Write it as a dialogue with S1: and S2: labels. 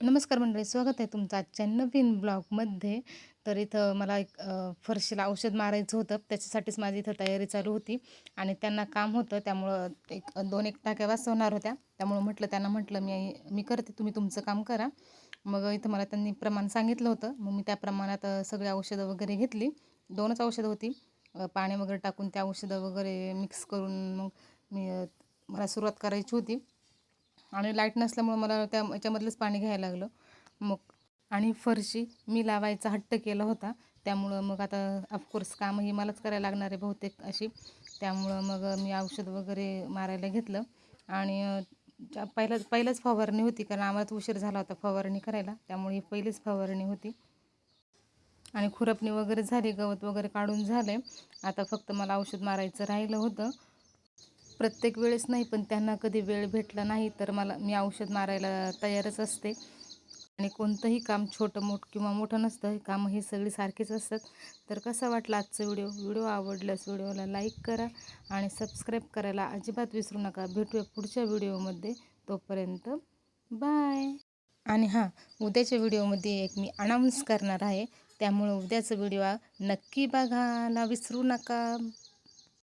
S1: नमस्कार मंडळी, स्वागत आहे तुमचं आजच्या नवीन ब्लॉगमध्ये. तर इथं मला एक फरशीला औषध मारायचं होतं, त्याच्यासाठीच माझी इथं तयारी चालू होती. आणि त्यांना काम होतं, त्यामुळं एक 2-1 टाक्या वाचवणार होत्या. त्यामुळं त्यांना म्हटलं मी मी करते, तुम्ही तुमचं काम करा. मग इथं मला त्यांनी प्रमाण सांगितलं होतं, मग मी त्या प्रमाणात सगळी औषधं वगैरे घेतली. 2च औषधं होती. पाणी वगैरे टाकून त्या औषधं वगैरे मिक्स करून मग मी मला सुरुवात करायची होती. आणि लाईट नसल्यामुळं मला त्या याच्यामधलंच पाणी घ्यायला लागलं. मग आणि फरशी मी लावायचा हट्ट केला होता. त्यामुळं मग आता ऑफकोर्स कामही मलाच करायला लागणार आहे बहुतेक अशी. त्यामुळं मग मी औषध वगैरे मारायला घेतलं. आणि पहिलंच फवारणी होती, कारण आम्हाला उशीर झाला होता फवारणी करायला. त्यामुळे ही पहिलीच फवारणी होती. आणि खुरपणी वगैरे झाली, गवत वगैरे काढून झालं आहे. आता फक्त मला औषध मारायचं राहिलं होतं. प्रत्येक वेळेस नाही, पण त्यांना कधी वेळ भेटला नाही तर मी औषध मारायला तयारच असते. आणि कोणतंही काम किंवा मोठं नसतं, हे कामं ही सगळी सारखीच असतात. तर कसा वाटला आजचा व्हिडिओ आवडल्यास व्हिडिओला लाईक करा आणि सबस्क्राईब करायला अजिबात विसरू नका. भेटूया पुढच्या व्हिडिओमध्ये. तोपर्यंत बाय. आणि हां, उद्याच्या व्हिडिओमध्ये एक मी अनाऊन्स करणार आहे, त्यामुळं उद्याचा व्हिडिओ नक्की बघायला विसरू नका.